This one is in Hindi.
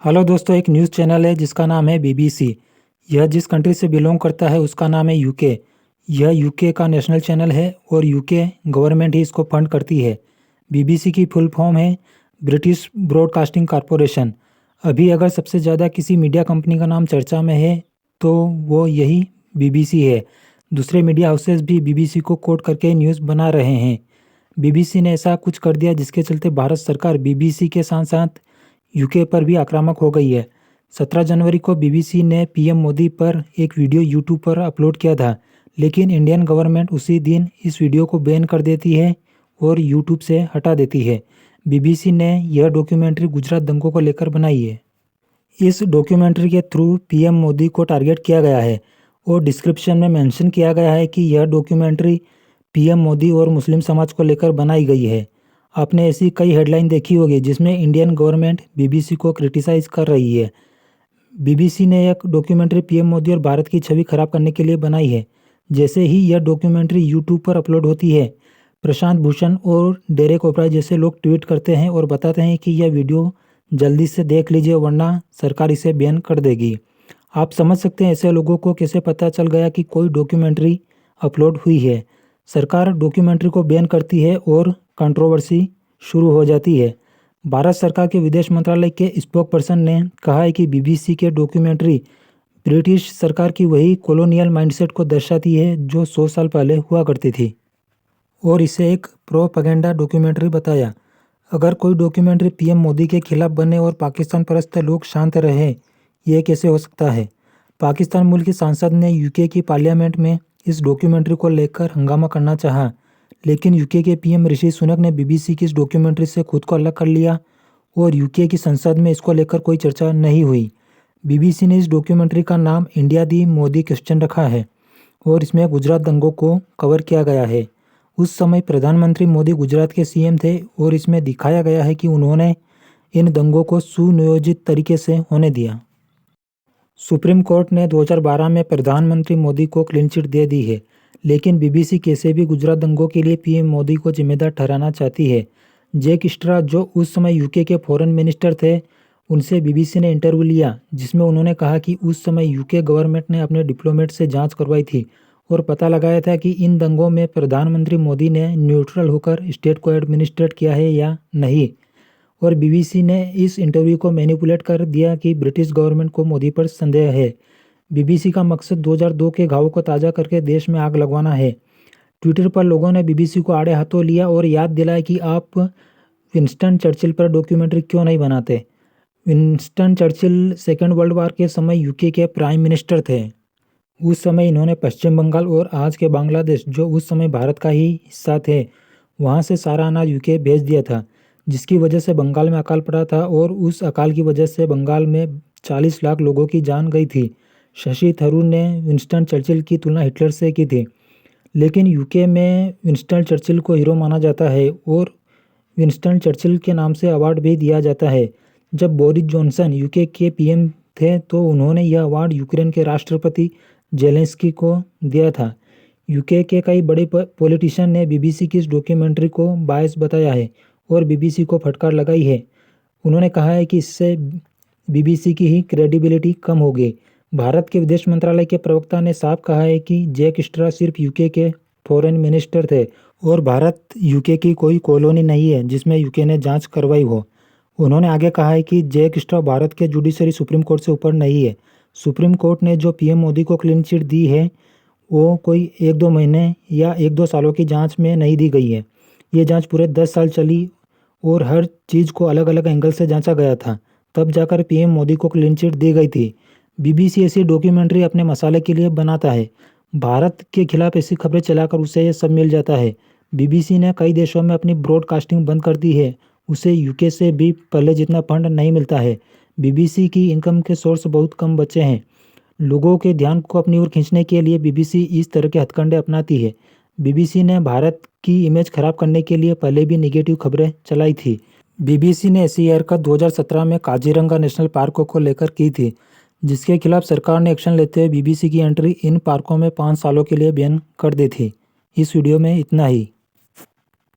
हेलो दोस्तों, एक न्यूज़ चैनल है जिसका नाम है बीबीसी। यह जिस कंट्री से बिलोंग करता है उसका नाम है यूके। यह यूके का नेशनल चैनल है और यूके गवर्नमेंट ही इसको फंड करती है। बीबीसी की फुल फॉर्म है ब्रिटिश ब्रॉडकास्टिंग कॉरपोरेशन। अभी अगर सबसे ज़्यादा किसी मीडिया कंपनी का नाम चर्चा में है तो वो यही बीबीसी है। दूसरे मीडिया हाउसेस भी बीबीसी को कोट करके न्यूज़ बना रहे हैं। बीबीसी ने ऐसा कुछ कर दिया जिसके चलते भारत सरकार बीबीसी के साथ साथ यूके पर भी आक्रामक हो गई है। 17 जनवरी को बीबीसी ने पीएम मोदी पर एक वीडियो यूट्यूब पर अपलोड किया था, लेकिन इंडियन गवर्नमेंट उसी दिन इस वीडियो को बैन कर देती है और यूट्यूब से हटा देती है। बीबीसी ने यह डॉक्यूमेंट्री गुजरात दंगों को लेकर बनाई है। इस डॉक्यूमेंट्री के थ्रू पीएम मोदी को टारगेट किया गया है और डिस्क्रिप्शन में मेंशन किया गया है कि यह डॉक्यूमेंट्री पीएम मोदी और मुस्लिम समाज को लेकर बनाई गई है। आपने ऐसी कई हेडलाइन देखी होगी जिसमें इंडियन गवर्नमेंट बीबीसी को क्रिटिसाइज़ कर रही है। बीबीसी ने एक डॉक्यूमेंट्री पीएम मोदी और भारत की छवि खराब करने के लिए बनाई है। जैसे ही यह डॉक्यूमेंट्री यूट्यूब पर अपलोड होती है, प्रशांत भूषण और डेरेक ओब्राय जैसे लोग ट्वीट करते हैं और बताते हैं कि यह वीडियो जल्दी से देख लीजिए वरना सरकार इसे बैन कर देगी। आप समझ सकते हैं ऐसे लोगों को कैसे पता चल गया कि कोई डॉक्यूमेंट्री अपलोड हुई है। सरकार डॉक्यूमेंट्री को बैन करती है और कंट्रोवर्सी शुरू हो जाती है। भारत सरकार के विदेश मंत्रालय के स्पोकपर्सन ने कहा है कि बीबीसी के डॉक्यूमेंट्री ब्रिटिश सरकार की वही कॉलोनियल माइंडसेट को दर्शाती है जो 100 साल पहले हुआ करती थी और इसे एक प्रोपेगेंडा डॉक्यूमेंट्री बताया। अगर कोई डॉक्यूमेंट्री पीएम मोदी के खिलाफ बने और पाकिस्तान परस्त लोग शांत रहे, ये कैसे हो सकता है? पाकिस्तान मूल की सांसद ने यूके की पार्लियामेंट में इस डॉक्यूमेंट्री को लेकर हंगामा करना चाहा, लेकिन यूके के पीएम ऋषि सुनक ने बीबीसी की इस डॉक्यूमेंट्री से खुद को अलग कर लिया और यूके की संसद में इसको लेकर कोई चर्चा नहीं हुई। बीबीसी ने इस डॉक्यूमेंट्री का नाम इंडिया दी मोदी क्वेश्चन रखा है और इसमें गुजरात दंगों को कवर किया गया है। उस समय प्रधानमंत्री मोदी गुजरात के सीएम थे और इसमें दिखाया गया है कि उन्होंने इन दंगों को सुनियोजित तरीके से होने दिया। सुप्रीम कोर्ट ने 2012 में प्रधानमंत्री मोदी को क्लीन चिट दे दी है, लेकिन बीबीसी कैसे भी गुजरात दंगों के लिए पीएम मोदी को जिम्मेदार ठहराना चाहती है। जैक स्ट्रा, जो उस समय यूके के फॉरेन मिनिस्टर थे, उनसे बीबीसी ने इंटरव्यू लिया जिसमें उन्होंने कहा कि उस समय यूके गवर्नमेंट ने अपने डिप्लोमेट से जांच करवाई थी और पता लगाया था कि इन दंगों में प्रधानमंत्री मोदी ने न्यूट्रल होकर स्टेट को एडमिनिस्ट्रेट किया है या नहीं। और बीबीसी ने इस इंटरव्यू को मैनिपुलेट कर दिया कि ब्रिटिश गवर्नमेंट को मोदी पर संदेह है। बीबीसी का मकसद 2002 के घावों को ताज़ा करके देश में आग लगवाना है। ट्विटर पर लोगों ने बीबीसी को आड़े हाथों लिया और याद दिलाया कि आप विंस्टन चर्चिल पर डॉक्यूमेंट्री क्यों नहीं बनाते। Winston Churchill second world war के समय यूके के प्राइम मिनिस्टर थे। उस समय इन्होंने पश्चिम बंगाल और आज के बांग्लादेश, जो उस समय भारत का ही हिस्सा थे, वहाँ से सारा अनाज यूके भेज दिया था, जिसकी वजह से बंगाल में अकाल पड़ा था और उस अकाल की वजह से बंगाल में 40 लाख लोगों की जान गई थी। शशि थरूर ने विंस्टन चर्चिल की तुलना हिटलर से की थी, लेकिन यूके में विंस्टन चर्चिल को हीरो माना जाता है और विंस्टन चर्चिल के नाम से अवार्ड भी दिया जाता है। जब बोरिस जॉनसन यूके के पीएम थे तो उन्होंने यह अवार्ड यूक्रेन के राष्ट्रपति जेलेंस्की को दिया था। यूके के कई बड़े पॉलिटिशियन ने बीबीसी की इस डॉक्यूमेंट्री को बायस बताया है और बीबीसी को फटकार लगाई है। उन्होंने कहा है कि इससे बीबीसी की ही क्रेडिबिलिटी कम हो गई। भारत के विदेश मंत्रालय के प्रवक्ता ने साफ कहा है कि जैक स्ट्रा सिर्फ यूके के फॉरेन मिनिस्टर थे और भारत यूके की कोई कॉलोनी नहीं है जिसमें यूके ने जांच करवाई हो। उन्होंने आगे कहा है कि जैक स्ट्रा भारत के जुडिशरी सुप्रीम कोर्ट से ऊपर नहीं है। सुप्रीम कोर्ट ने जो पीएम मोदी को क्लीन चिट दी है वो कोई 1-2 महीने या 1-2 सालों की जांच में नहीं दी गई है। ये जांच पूरे 10 साल चली और हर चीज़ को अलग अलग एंगल से जांचा गया था, तब जाकर पीएम मोदी को क्लीन चिट दी गई थी। बीबीसी ऐसी डॉक्यूमेंट्री अपने मसाले के लिए बनाता है। भारत के खिलाफ ऐसी खबरें चलाकर उसे ये सब मिल जाता है। बीबीसी ने कई देशों में अपनी ब्रॉडकास्टिंग बंद कर दी है। उसे यूके से भी पहले जितना फंड नहीं मिलता है। बीबीसी की इनकम के सोर्स बहुत कम बचे हैं। लोगों के ध्यान को अपनी ओर खींचने के लिए बीबीसी इस तरह के हथकंडे अपनाती है। बीबीसी ने भारत की इमेज खराब करने के लिए पहले भी नेगेटिव खबरें चलाई थी। बीबीसी ने ऐसी हरकत 2017 में काजीरंगा नेशनल पार्कों को लेकर की थी, जिसके खिलाफ सरकार ने एक्शन लेते हुए बीबीसी की एंट्री इन पार्कों में 5 सालों के लिए बैन कर दी थी। इस वीडियो में इतना ही।